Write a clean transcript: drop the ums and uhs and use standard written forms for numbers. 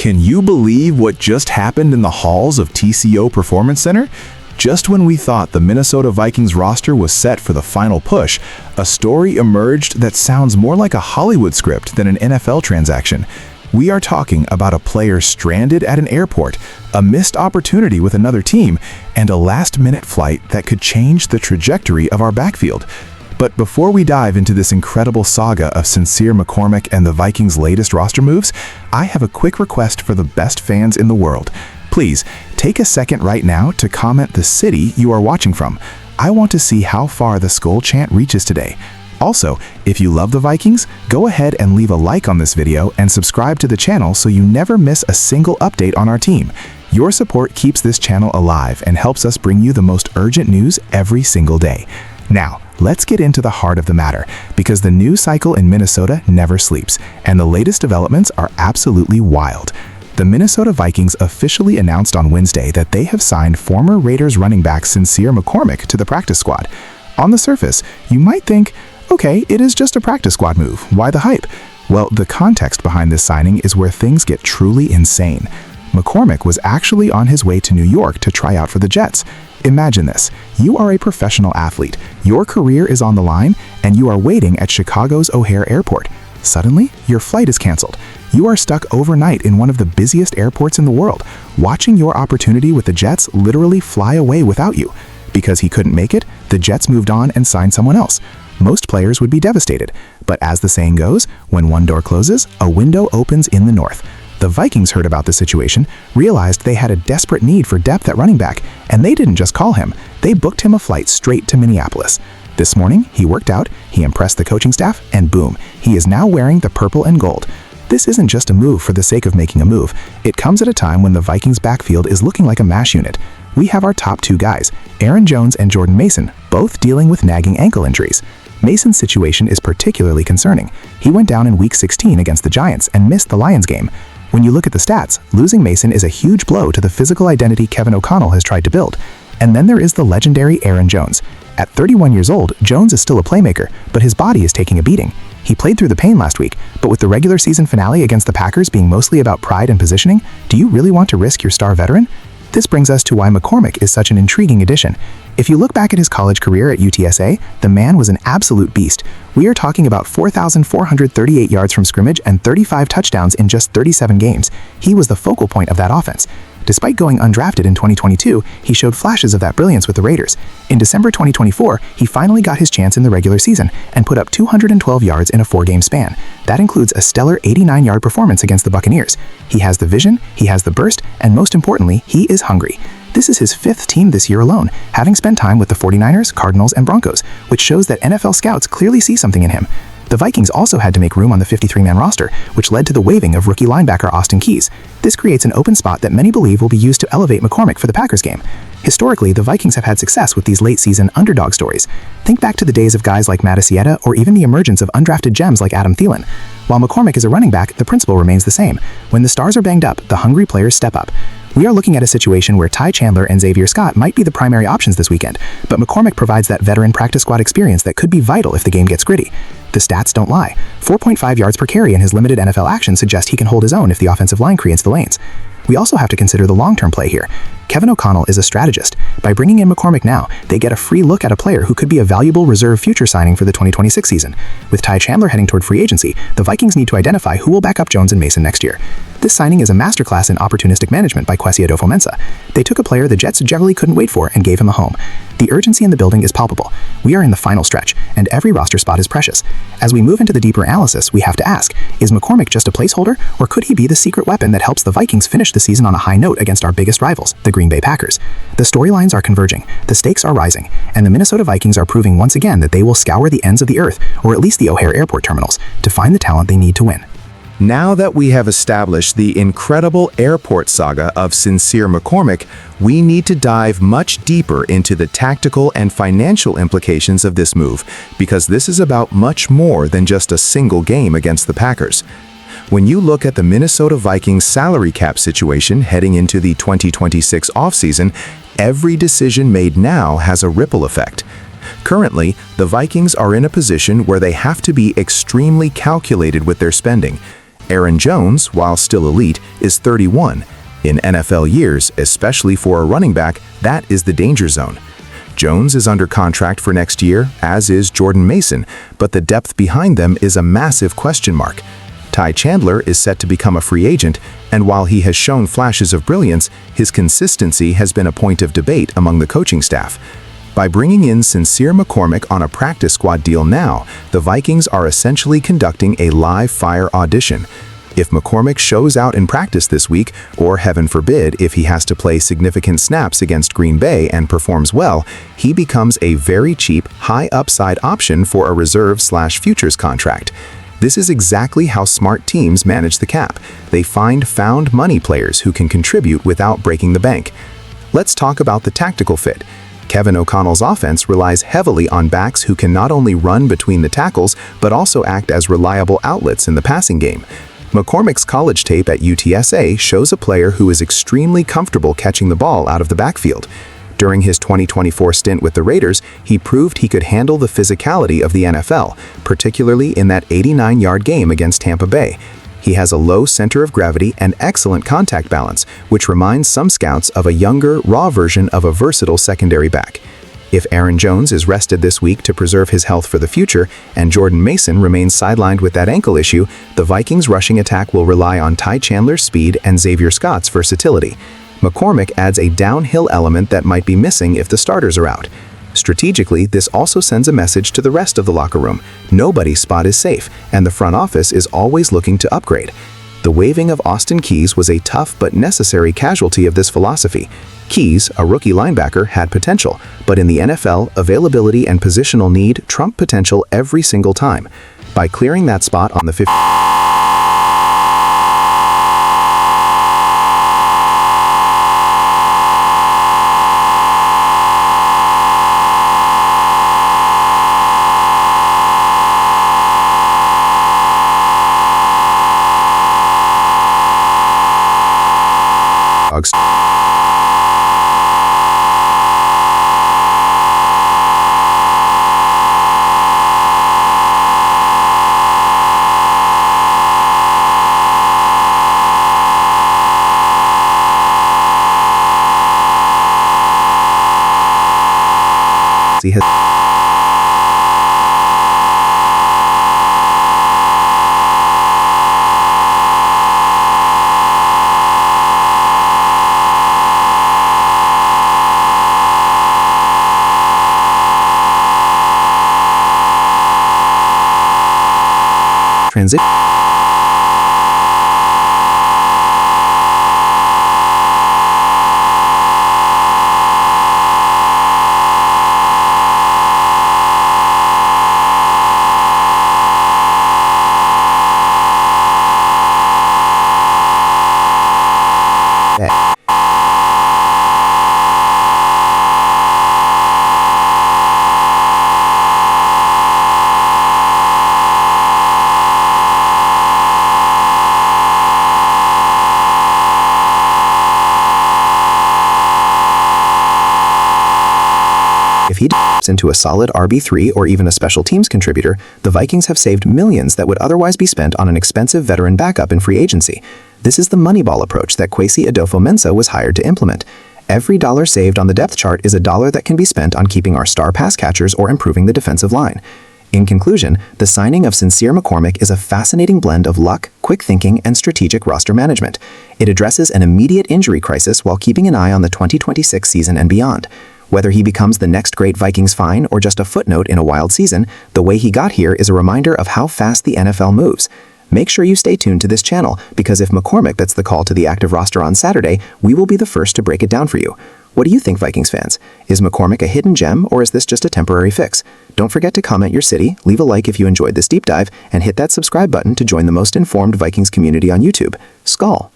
Can you believe what just happened in the halls of TCO Performance Center? Just when we thought the Minnesota Vikings roster was set for the final push, a story emerged that sounds more like a Hollywood script than an NFL transaction. We are talking about a player stranded at an airport, a missed opportunity with another team, and a last-minute flight that could change the trajectory of our backfield. But before we dive into this incredible saga of Sincere McCormick and the Vikings' latest roster moves, I have a quick request for the best fans in the world. Please, take a second right now to comment the city you are watching from. I want to see how far the Skol chant reaches today. Also, if you love the Vikings, go ahead and leave a like on this video and subscribe to the channel so you never miss a single update on our team. Your support keeps this channel alive and helps us bring you the most urgent news every single day. Now, let's get into the heart of the matter, because the news cycle in Minnesota never sleeps, and the latest developments are absolutely wild. The Minnesota Vikings officially announced on Wednesday that they have signed former Raiders running back Sincere McCormick to the practice squad. On the surface, you might think, okay, it is just a practice squad move. Why the hype? Well, the context behind this signing is where things get truly insane. McCormick was actually on his way to New York to try out for the Jets. Imagine this. You are a professional athlete. Your career is on the line, and you are waiting at Chicago's O'Hare Airport. Suddenly, your flight is canceled. You are stuck overnight in one of the busiest airports in the world, watching your opportunity with the Jets literally fly away without you. Because he couldn't make it, the Jets moved on and signed someone else. Most players would be devastated, but as the saying goes, when one door closes, a window opens in the north. The Vikings heard about the situation, realized they had a desperate need for depth at running back, and they didn't just call him, they booked him a flight straight to Minneapolis. This morning, he worked out, he impressed the coaching staff, and boom, he is now wearing the purple and gold. This isn't just a move for the sake of making a move. It comes at a time when the Vikings' backfield is looking like a MASH unit. We have our top two guys, Aaron Jones and Jordan Mason, both dealing with nagging ankle injuries. Mason's situation is particularly concerning. He went down in Week 16 against the Giants and missed the Lions game. When you look at the stats, losing Mason is a huge blow to the physical identity Kevin O'Connell has tried to build. And then there is the legendary Aaron Jones. At 31 years old, Jones is still a playmaker, but his body is taking a beating. He played through the pain last week, but with the regular season finale against the Packers being mostly about pride and positioning, do you really want to risk your star veteran? This brings us to why McCormick is such an intriguing addition. If you look back at his college career at UTSA, the man was an absolute beast. We are talking about 4,438 yards from scrimmage and 35 touchdowns in just 37 games. He was the focal point of that offense. Despite going undrafted in 2022, he showed flashes of that brilliance with the Raiders. In December 2024, he finally got his chance in the regular season and put up 212 yards in a 4-game span. That includes a stellar 89-yard performance against the Buccaneers. He has the vision, he has the burst, and most importantly, he is hungry. This is his 5th team this year alone, having spent time with the 49ers, Cardinals, and Broncos, which shows that NFL scouts clearly see something in him. The Vikings also had to make room on the 53-man roster, which led to the waiving of rookie linebacker Austin Keys. This creates an open spot that many believe will be used to elevate McCormick for the Packers game. Historically, the Vikings have had success with these late-season underdog stories. Think back to the days of guys like Matt Asiata or even the emergence of undrafted gems like Adam Thielen. While McCormick is a running back, the principle remains the same. When the stars are banged up, the hungry players step up. We are looking at a situation where Ty Chandler and Xavier Scott might be the primary options this weekend, but McCormick provides that veteran practice squad experience that could be vital if the game gets gritty. The stats don't lie. 4.5 yards per carry in his limited NFL action suggest he can hold his own if the offensive line creates the lanes. We also have to consider the long-term play here. Kevin O'Connell is a strategist. By bringing in McCormick now, they get a free look at a player who could be a valuable reserve future signing for the 2026 season. With Ty Chandler heading toward free agency, the Vikings need to identify who will back up Jones and Mason next year. This signing is a masterclass in opportunistic management by Kwesi Adofo-Mensah. They took a player the Jets generally couldn't wait for and gave him a home. The urgency in the building is palpable. We are in the final stretch, and every roster spot is precious. As we move into the deeper analysis, we have to ask, is McCormick just a placeholder, or could he be the secret weapon that helps the Vikings finish the season on a high note against our biggest rivals, the Green Bay Packers? The storylines are converging, the stakes are rising, and the Minnesota Vikings are proving once again that they will scour the ends of the earth, or at least the O'Hare Airport terminals, to find the talent they need to win. Now that we have established the incredible airport saga of Sincere McCormick, we need to dive much deeper into the tactical and financial implications of this move, because this is about much more than just a single game against the Packers. When you look at the Minnesota Vikings salary cap situation heading into the 2026 offseason, every decision made now has a ripple effect. Currently, the Vikings are in a position where they have to be extremely calculated with their spending. Aaron Jones, while still elite, is 31. In NFL years, especially for a running back, that is the danger zone. Jones is under contract for next year, as is Jordan Mason, but the depth behind them is a massive question mark. Ty Chandler is set to become a free agent, and while he has shown flashes of brilliance, his consistency has been a point of debate among the coaching staff. By bringing in Sincere McCormick on a practice squad deal now, the Vikings are essentially conducting a live-fire audition. If McCormick shows out in practice this week, or heaven forbid, if he has to play significant snaps against Green Bay and performs well, he becomes a very cheap, high-upside option for a reserve/futures contract. This is exactly how smart teams manage the cap. They find found money players who can contribute without breaking the bank. Let's talk about the tactical fit. Kevin O'Connell's offense relies heavily on backs who can not only run between the tackles, but also act as reliable outlets in the passing game. McCormick's college tape at UTSA shows a player who is extremely comfortable catching the ball out of the backfield. During his 2024 stint with the Raiders, he proved he could handle the physicality of the NFL, particularly in that 89-yard game against Tampa Bay. He has a low center of gravity and excellent contact balance, which reminds some scouts of a younger, raw version of a versatile secondary back. If Aaron Jones is rested this week to preserve his health for the future, and Jordan Mason remains sidelined with that ankle issue, the Vikings' rushing attack will rely on Ty Chandler's speed and Xavier Scott's versatility. McCormick adds a downhill element that might be missing if the starters are out. Strategically, this also sends a message to the rest of the locker room. Nobody's spot is safe, and the front office is always looking to upgrade. The waiving of Austin Keys was a tough but necessary casualty of this philosophy. Keys, a rookie linebacker, had potential, but in the NFL, availability and positional need trump potential every single time. By clearing that spot on the 50th, has transition. If he develops into a solid RB3 or even a special teams contributor, the Vikings have saved millions that would otherwise be spent on an expensive veteran backup in free agency. This is the Moneyball approach that Kwesi Adolfo-Mensah was hired to implement. Every dollar saved on the depth chart is a dollar that can be spent on keeping our star pass catchers or improving the defensive line. In conclusion, the signing of Sincere McCormick is a fascinating blend of luck, quick thinking, and strategic roster management. It addresses an immediate injury crisis while keeping an eye on the 2026 season and beyond. Whether he becomes the next great Vikings find or just a footnote in a wild season, the way he got here is a reminder of how fast the NFL moves. Make sure you stay tuned to this channel, because if McCormick gets the call to the active roster on Saturday, we will be the first to break it down for you. What do you think, Vikings fans? Is McCormick a hidden gem, or is this just a temporary fix? Don't forget to comment your city, leave a like if you enjoyed this deep dive, and hit that subscribe button to join the most informed Vikings community on YouTube. Skol!